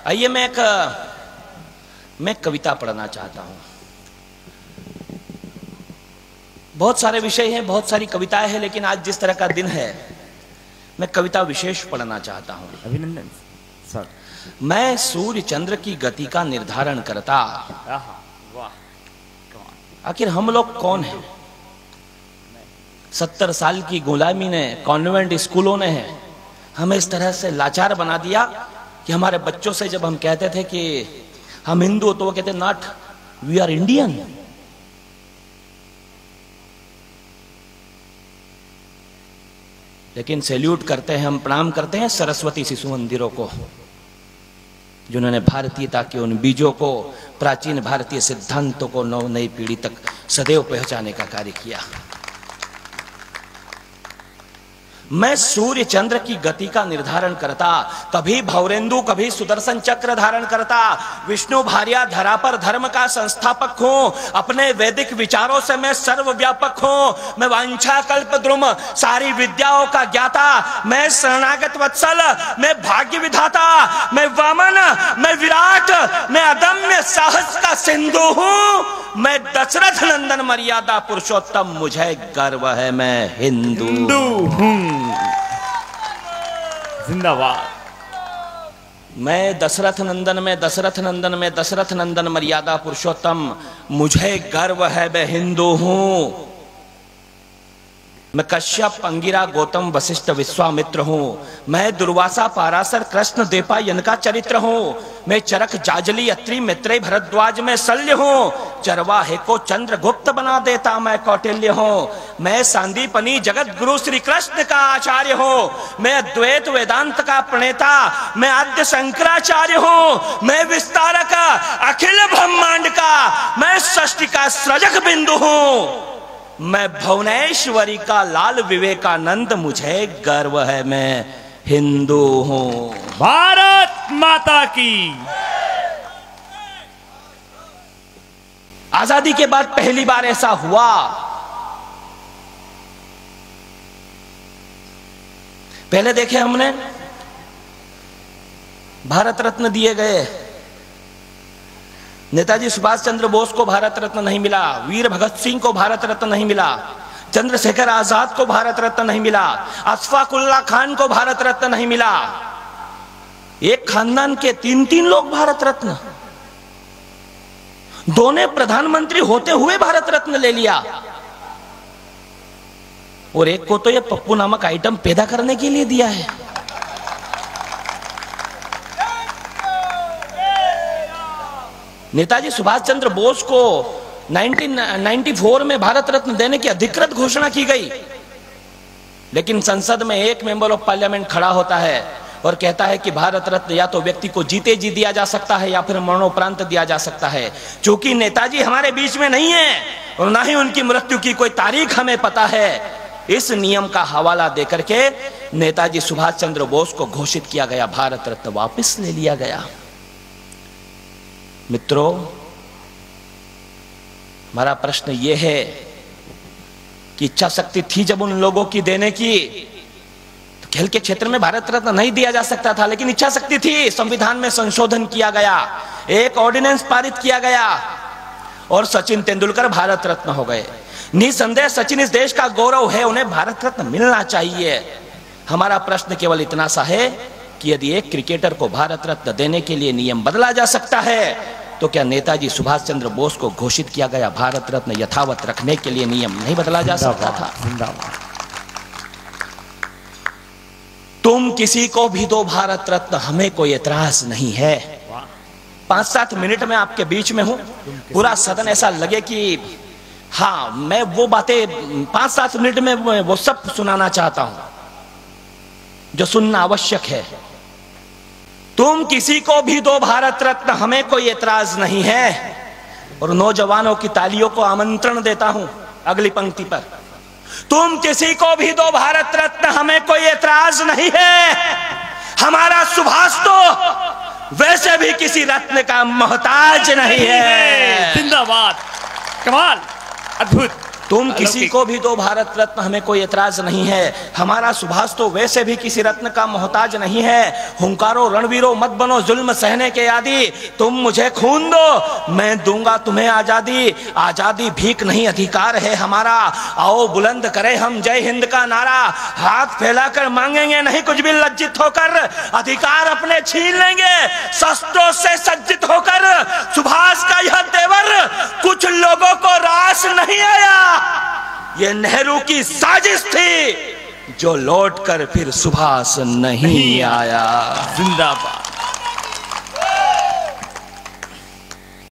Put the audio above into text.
आइए मैं कविता पढ़ना चाहता हूं। बहुत सारे विषय हैं, बहुत सारी कविताएं हैं, लेकिन आज जिस तरह का दिन है मैं कविता विशेष पढ़ना चाहता हूं। अभिनंदन सर। मैं सूर्य चंद्र की गति का निर्धारण करता। आखिर हम लोग कौन हैं? 70 साल की गुलामी ने, कॉन्वेंट स्कूलों ने हमें इस तरह से लाचार बना दिया कि हमारे बच्चों से जब हम कहते थे कि हम हिंदू, तो वो कहते नॉट, वी आर इंडियन। लेकिन सैल्यूट करते हैं, हम प्रणाम करते हैं सरस्वती शिशु मंदिरों को, जिन्होंने भारतीयता के उन बीजों को, प्राचीन भारतीय सिद्धांतों को नई पीढ़ी तक सदैव पहुंचाने का कार्य किया। मैं सूर्य चंद्र की गति का निर्धारण करता, कभी भौरेंदु कभी सुदर्शन चक्र धारण करता। विष्णु भार्या धरा पर धर्म का संस्थापक हूं, अपने वैदिक विचारों से मैं सर्वव्यापक हूं। मैं वांछा कल्प द्रुम सारी विद्याओं का ज्ञाता, मैं शरणागत वत्सल, मैं भाग्य विधाता, मैं वामन, मैं विराट, मैं अदम्य साहस का सिंधु हूं। मैं दशरथ नंदन मर्यादा पुरुषोत्तम, मुझे गर्व है मैं हिंदू हूं। जिंदाबाद। मैं दशरथ नंदन में, दशरथ नंदन में, दशरथ नंदन मर्यादा पुरुषोत्तम, मुझे गर्व है मैं हिंदू हूं। मैं कश्यप अंगिरा गौतम वशिष्ठ विश्वामित्र हूं। मैं दुर्वासा पाराशर कृष्ण देवपायन का चरित्र हूं। मैं चरक जाजली अत्रि मैत्रेय भरद्वाज में शल्य हूं। चरवाहे को चंद्रगुप्त बना देता मैं कौटिल्य हूं। मैं सांदीपनी जगत गुरु श्री कृष्ण का आचार्य हूं। मैं अद्वैत वेदांत का प्रणेता, मैं आद्य शंकराचार्य हूं। मैं विस्तारक अखिल ब्रह्मांड का, मैं सृष्टि का सृजक बिंदु हूं। मैं भुवनेश्वरी का लाल विवेकानंद, मुझे गर्व है मैं हिंदू हूं। भारत माता की। आजादी के बाद पहली बार ऐसा हुआ, पहले देखे हमने भारत रत्न दिए गए, नेताजी सुभाष चंद्र बोस को भारत रत्न नहीं मिला, वीर भगत सिंह को भारत रत्न नहीं मिला, चंद्रशेखर आजाद को भारत रत्न नहीं मिला, अशफाक उल्लाह खान को भारत रत्न नहीं मिला। एक खानदान के 3-3 लोग भारत रत्न, दो ने प्रधानमंत्री होते हुए भारत रत्न ले लिया, और एक को तो ये पप्पू नामक आइटम पैदा करने के लिए दिया है। नेताजी सुभाष चंद्र बोस को 1994 में भारत रत्न देने की अधिकृत घोषणा की गई, लेकिन संसद में एक मेंबर ऑफ पार्लियामेंट खड़ा होता है और कहता है कि भारत रत्न या तो व्यक्ति को जीते जी दिया जा सकता है या फिर मरणोपरांत दिया जा सकता है। चूंकि नेताजी हमारे बीच में नहीं है और ना ही उनकी मृत्यु की कोई तारीख हमें पता है, इस नियम का हवाला देकर के नेताजी सुभाष चंद्र बोस को घोषित किया गया, भारत रत्न वापस ले लिया गया। मित्रों, हमारा प्रश्न यह है कि इच्छा शक्ति थी जब उन लोगों की देने की, तो खेल के क्षेत्र में भारत रत्न नहीं दिया जा सकता था, लेकिन इच्छा शक्ति थी। संविधान में संशोधन किया गया, एक ऑर्डिनेंस पारित किया गया और सचिन तेंदुलकर भारत रत्न हो गए। निसंदेह सचिन इस देश का गौरव है, उन्हें भारत रत्न मिलना चाहिए। हमारा प्रश्न केवल इतना सा है कि यदि एक क्रिकेटर को भारत रत्न देने के लिए नियम बदला जा सकता है, तो क्या नेताजी सुभाष चंद्र बोस को घोषित किया गया भारत रत्न यथावत रखने के लिए नियम नहीं बदला जा सकता था? तुम किसी को भी दो भारत रत्न, हमें कोई एतराज नहीं है। 5-7 मिनट में आपके बीच में हूं, पूरा सदन ऐसा लगे कि हाँ, मैं वो बातें 5-7 मिनट में वो सब सुनाना चाहता हूं जो सुनना आवश्यक है। तुम किसी को भी दो भारत रत्न, हमें कोई एतराज नहीं है। और नौजवानों की तालियों को आमंत्रण देता हूं अगली पंक्ति पर। तुम किसी को भी दो भारत रत्न, हमें कोई एतराज नहीं है। हमारा सुभाष तो वैसे भी किसी रत्न का मोहताज नहीं है। जिंदाबाद, कमाल, अद्भुत। तुम किसी को भी दो भारत रत्न, हमें कोई एतराज नहीं है। हमारा सुभाष तो वैसे भी किसी रत्न का मोहताज नहीं है। हुंकारो रणवीरो मत बनो जुल्म सहने के आदि, तुम मुझे खून दो मैं दूंगा तुम्हें आजादी। आजादी भीख नहीं अधिकार है हमारा, आओ बुलंद करें हम जय हिंद का नारा। हाथ फैलाकर मांगेंगे नहीं कुछ भी लज्जित होकर, अधिकार अपने छीन लेंगे शस्त्रों से सज्जित होकर। सुभाष का यह तेवर कुछ लोगों को रास नहीं आया, ये नेहरू की साजिश थी जो लौट कर फिर सुभाष नहीं आया। जिंदाबाद।